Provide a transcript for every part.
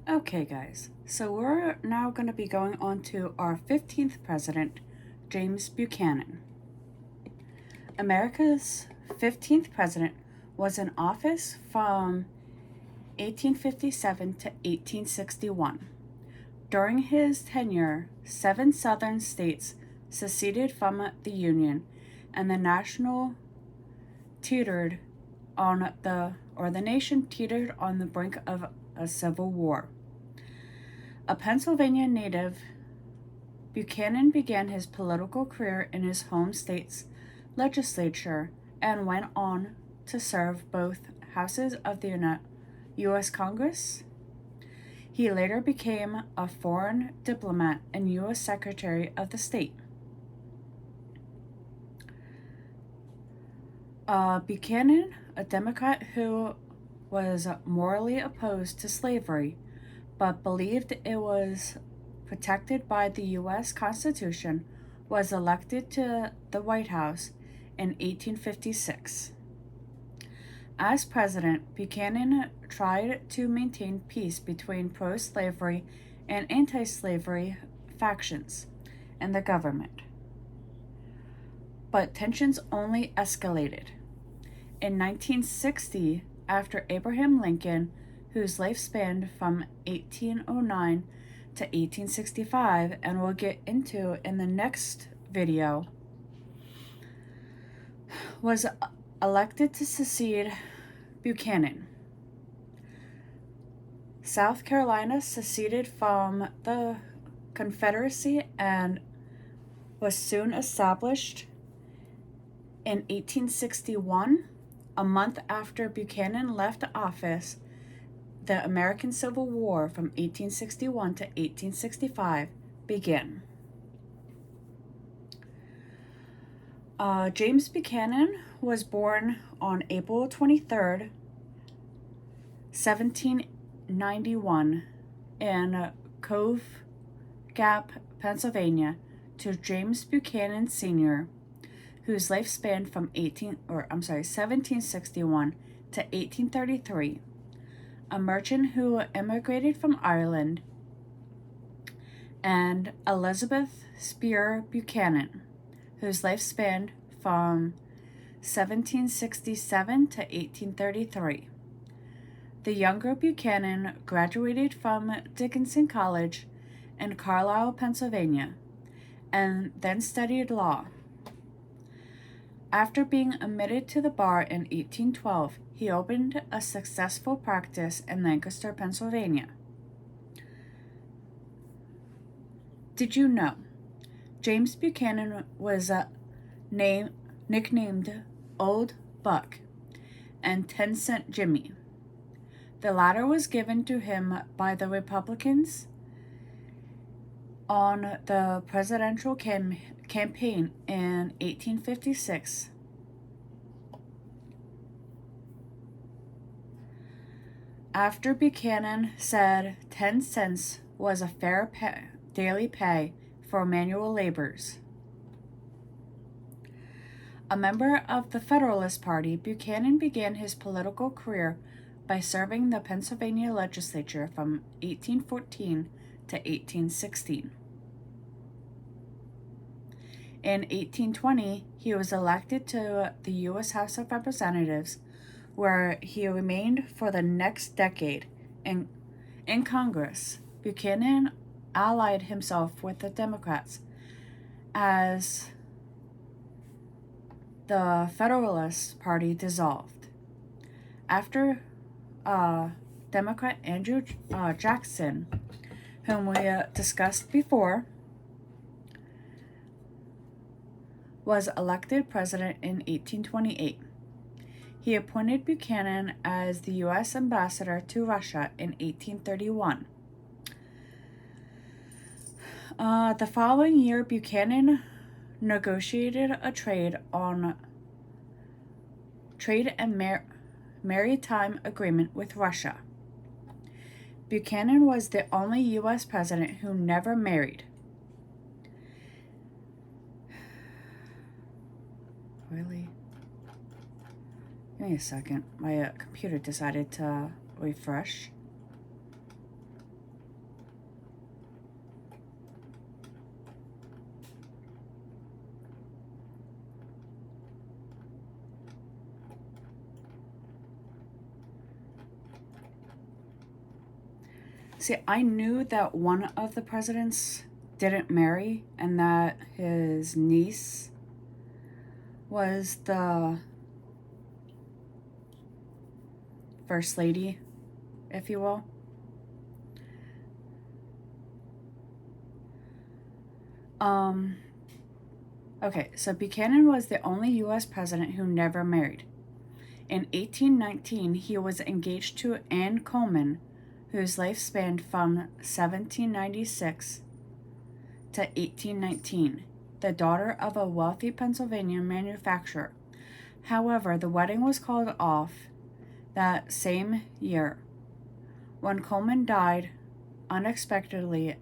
Okay, guys, so we're now going to be going on to our 15th president, James Buchanan. America's 15th president was in office from 1857 to 1861. During his tenure, 7 southern states seceded from the Union, and the nation teetered on the brink of a civil war. A Pennsylvania native, Buchanan began his political career in his home state's legislature and went on to serve both houses of the U.S. Congress. He later became a foreign diplomat and U.S. Secretary of the State. Buchanan, a Democrat who was morally opposed to slavery, but believed it was protected by the U.S. Constitution, was elected to the White House in 1856. As president, Buchanan tried to maintain peace between pro-slavery and anti-slavery factions in the government, but tensions only escalated. In 1960, after Abraham Lincoln, whose life spanned from 1809 to 1865, and we'll get into in the next video, was elected to succeed Buchanan. South Carolina seceded from the Confederacy and was soon established in 1861. A month after Buchanan left office, the American Civil War from 1861 to 1865 began. James Buchanan was born on April 23rd, 1791, in Cove Gap, Pennsylvania, to James Buchanan Sr., whose life spanned from 1761 to 1833, a merchant who immigrated from Ireland, and Elizabeth Spear Buchanan, whose life spanned from 1767 to 1833. The younger Buchanan graduated from Dickinson College in Carlisle, Pennsylvania, and then studied law. After being admitted to the bar in 1812, he opened a successful practice in Lancaster, Pennsylvania. Did you know James Buchanan was nicknamed Old Buck and 10-Cent Jimmy? The latter was given to him by the Republicans on the presidential campaign in 1856. After Buchanan said 10 cents was a fair daily pay for manual laborers. A member of the Federalist Party, Buchanan began his political career by serving the Pennsylvania legislature from 1814 to 1816. In 1820, he was elected to the U.S. House of Representatives, where he remained for the next decade. In Congress, Buchanan allied himself with the Democrats as the Federalist Party dissolved. After Democrat Andrew Jackson, whom we discussed before, was elected president in 1828. He appointed Buchanan as the U.S. ambassador to Russia in 1831. The following year, Buchanan negotiated a trade and maritime agreement with Russia. Buchanan was the only U.S. president who never married. Really? Give me a second. My computer decided to refresh. See, I knew that one of the presidents didn't marry and that his niece was the first lady, if you will. Okay, so Buchanan was the only U.S. president who never married. In 1819, he was engaged to Anne Coleman, whose life spanned from 1796 to 1819, the daughter of a wealthy Pennsylvania manufacturer. However, the wedding was called off that same year when Coleman died unexpectedly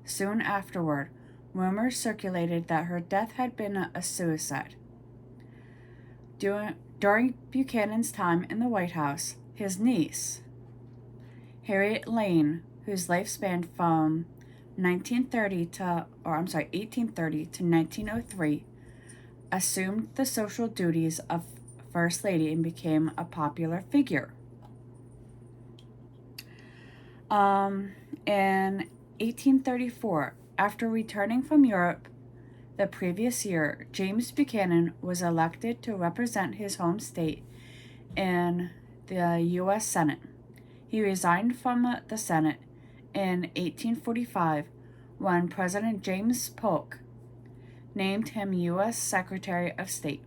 soon afterward. Rumors circulated that her death had been a suicide. During Buchanan's time in the White House, his niece, Harriet Lane, whose life spanned from 1830 to 1903, assumed the social duties of First Lady and became a popular figure. In 1834, after returning from Europe the previous year, James Buchanan was elected to represent his home state in the U.S. Senate. He resigned from the Senate in 1845 when President James Polk named him U.S. Secretary of State.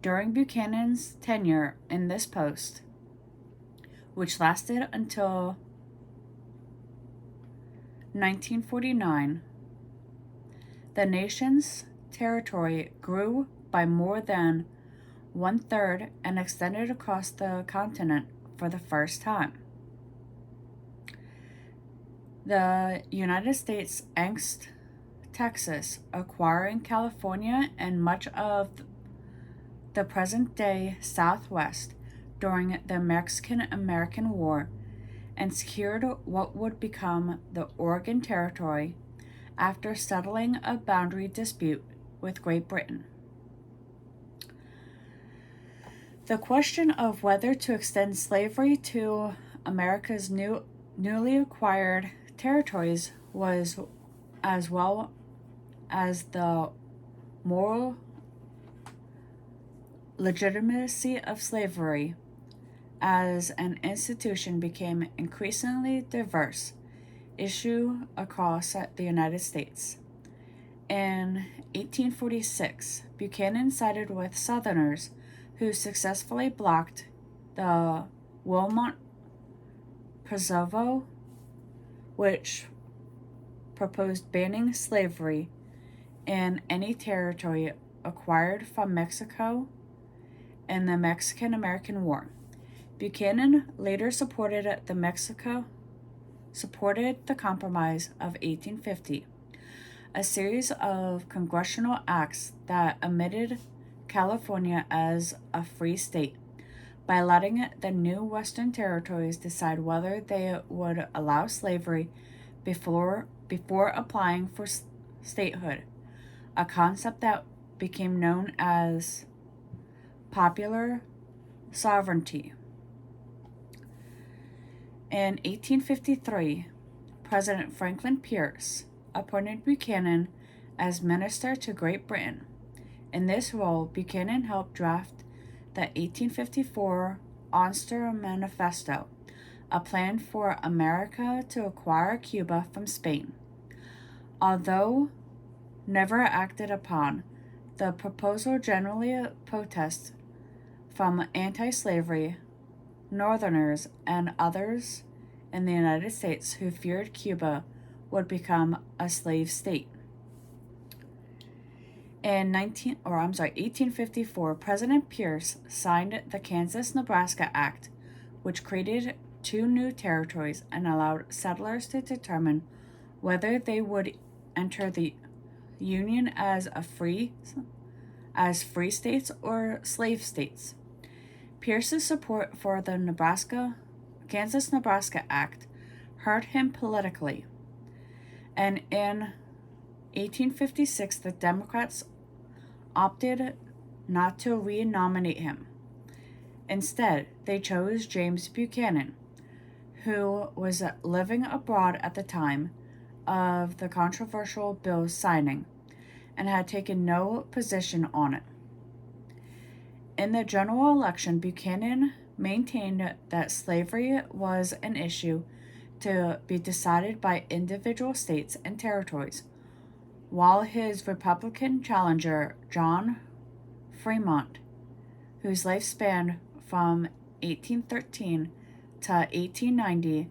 During Buchanan's tenure in this post, which lasted until 1949, the nation's territory grew by more than 1/3 and extended across the continent for the first time. The United States annexed Texas, acquiring California and much of the present-day Southwest during the Mexican-American War, and secured what would become the Oregon Territory after settling a boundary dispute with Great Britain. The question of whether to extend slavery to America's newly acquired territories was, as well as the moral legitimacy of slavery as an institution, became increasingly diverse issue across the United States. In 1846, Buchanan sided with Southerners who successfully blocked the Wilmot Proviso, which proposed banning slavery in any territory acquired from Mexico in the Mexican-American War. Buchanan later supported the Compromise of 1850, a series of congressional acts that admitted California as a free state by letting the new Western territories decide whether they would allow slavery before applying for statehood, a concept that became known as popular sovereignty. In 1853, President Franklin Pierce appointed Buchanan as minister to Great Britain. In this role, Buchanan helped draft the 1854 Ulster Manifesto, a plan for America to acquire Cuba from Spain. Although never acted upon, the proposal generally protested from anti-slavery Northerners and others in the United States who feared Cuba would become a slave state. In 1854, President Pierce signed the Kansas-Nebraska Act, which created 2 new territories and allowed settlers to determine whether they would enter the Union as free states or slave states. Pierce's support for the Kansas-Nebraska Act hurt him politically, and in 1856 the Democrats opted not to re-nominate him. Instead, they chose James Buchanan, who was living abroad at the time of the controversial bill's signing and had taken no position on it. In the general election, Buchanan maintained that slavery was an issue to be decided by individual states and territories, while his Republican challenger, John Fremont, whose life spanned from 1813 to 1890,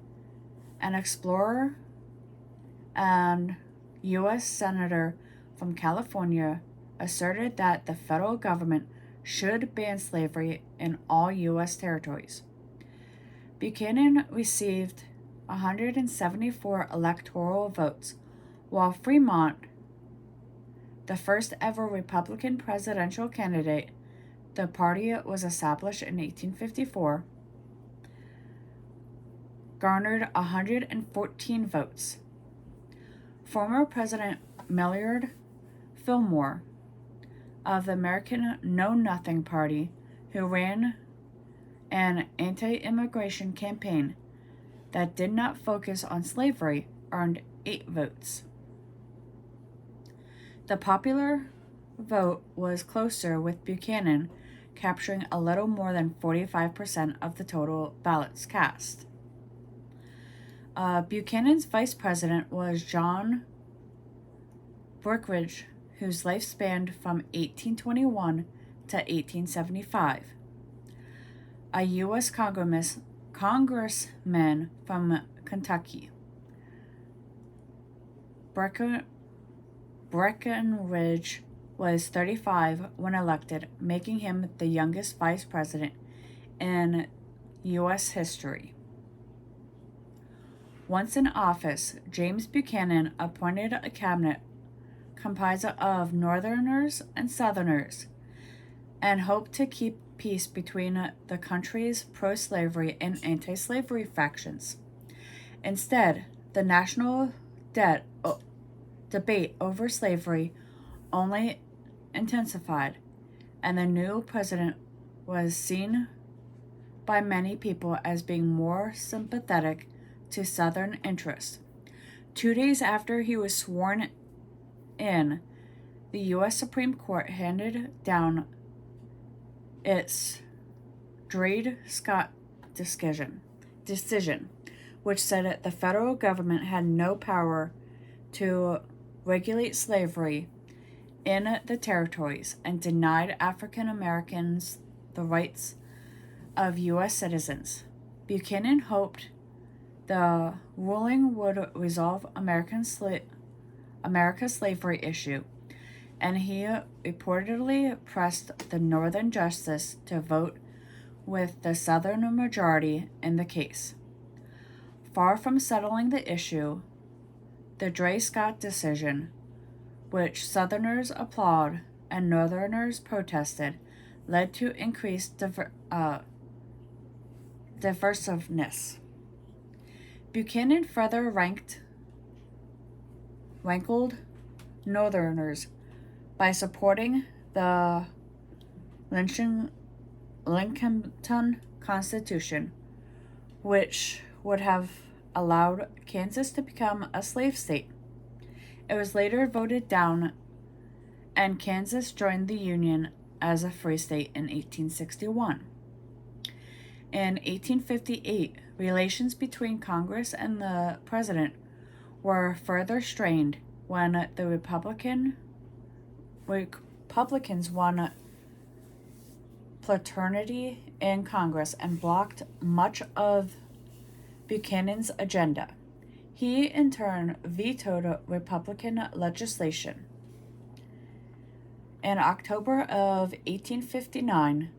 an explorer and U.S. Senator from California, asserted that the federal government should ban slavery in all U.S. territories. Buchanan received 174 electoral votes, while Fremont, the first ever Republican presidential candidate, the party was established in 1854, garnered 114 votes. Former President Millard Fillmore of the American Know-Nothing Party, who ran an anti-immigration campaign that did not focus on slavery, earned 8 votes. The popular vote was closer, with Buchanan capturing a little more than 45% of the total ballots cast. Buchanan's vice president was John Brookridge, whose life spanned from 1821 to 1875. A U.S. congressman from Kentucky. Breckinridge was 35 when elected, making him the youngest vice president in U.S. history. Once in office, James Buchanan appointed a cabinet comprised of Northerners and Southerners, and hoped to keep peace between the country's pro-slavery and anti-slavery factions. Instead, the national debate over slavery only intensified, and the new president was seen by many people as being more sympathetic to Southern interests. 2 days after he was sworn in, the U.S. Supreme Court handed down its Dred Scott decision, which said that the federal government had no power to regulate slavery in the territories and denied African Americans the rights of U.S. citizens. Buchanan hoped the ruling would resolve America's slavery issue, and he reportedly pressed the Northern justice to vote with the Southern majority in the case. Far from settling the issue, the Dred Scott decision, which Southerners applauded and Northerners protested, led to increased divisiveness. Buchanan further rankled Northerners by supporting the Lincoln Constitution, which would have allowed Kansas to become a slave state. It was later voted down, and Kansas joined the Union as a free state in 1861. In 1858, relations between Congress and the President were further strained when the Republicans won plurality in Congress and blocked much of Buchanan's agenda. He, in turn, vetoed Republican legislation. In October of 1859,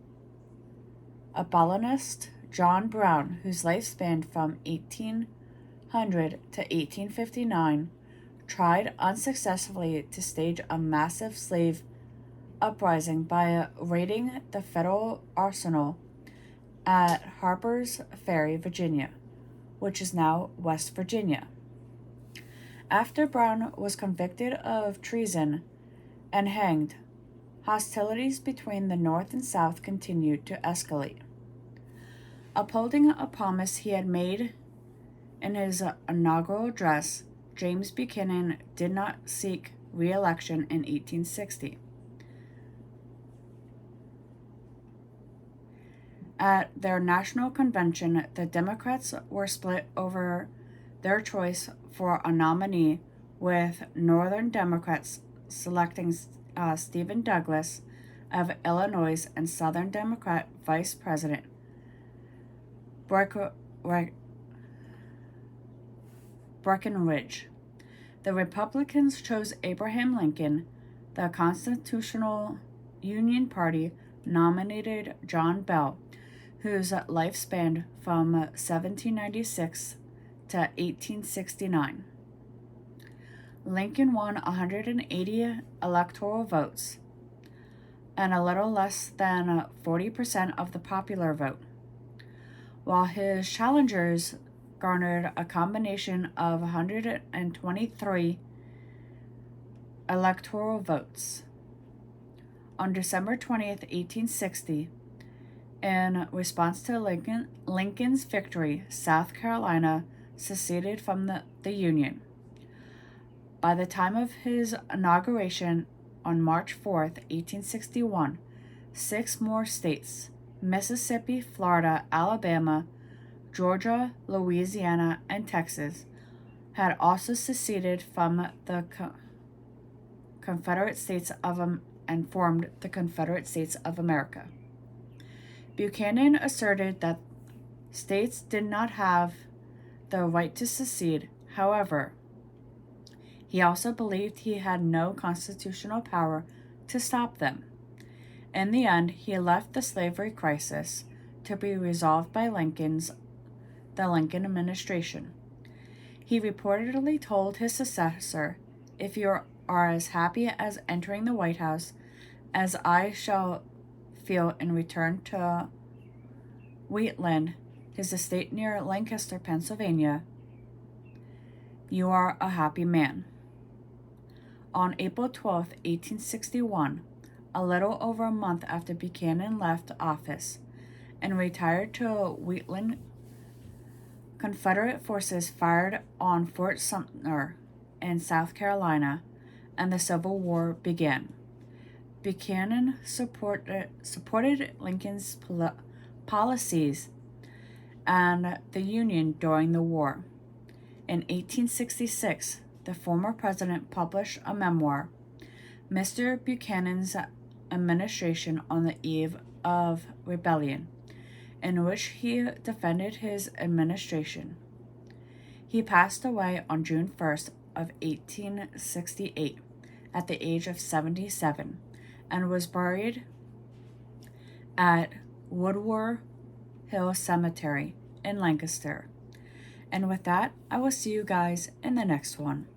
abolitionist John Brown, whose life spanned from 1800 to 1859, tried unsuccessfully to stage a massive slave uprising by raiding the federal arsenal at Harper's Ferry, Virginia, which is now West Virginia. After Brown was convicted of treason and hanged, hostilities between the North and South continued to escalate. Upholding a promise he had made In his inaugural address, James Buchanan did not seek re-election in 1860. At their national convention, the Democrats were split over their choice for a nominee, with Northern Democrats selecting Stephen Douglas of Illinois and Southern Democrat Vice President Breckinridge. The Republicans chose Abraham Lincoln. The Constitutional Union Party nominated John Bell, whose life spanned from 1796 to 1869. Lincoln won 180 electoral votes, and a little less than 40% of the popular vote, while his challengers garnered a combination of 123 electoral votes. On December 20th, 1860, in response to Lincoln's victory, South Carolina seceded from the Union. By the time of his inauguration on March 4th, 1861, 6 more states, Mississippi, Florida, Alabama, Georgia, Louisiana, and Texas, had also seceded from the Confederate States and formed the Confederate States of America. Buchanan asserted that states did not have the right to secede. However, he also believed he had no constitutional power to stop them. In the end, he left the slavery crisis to be resolved by the Lincoln administration. He reportedly told his successor, "If you are as happy as entering the White House as I shall feel in return to Wheatland, his estate near Lancaster, Pennsylvania, you are a happy man." On April 12, 1861, a little over a month after Buchanan left office and retired to Wheatland, Confederate forces fired on Fort Sumter in South Carolina, and the Civil War began. Buchanan supported Lincoln's policies and the Union during the war. In 1866, the former president published a memoir, Mr. Buchanan's Administration on the Eve of Rebellion, in which he defended his administration. He passed away on June 1st of 1868 at the age of 77 and was buried at Woodward Hill Cemetery in Lancaster. And with that, I will see you guys in the next one.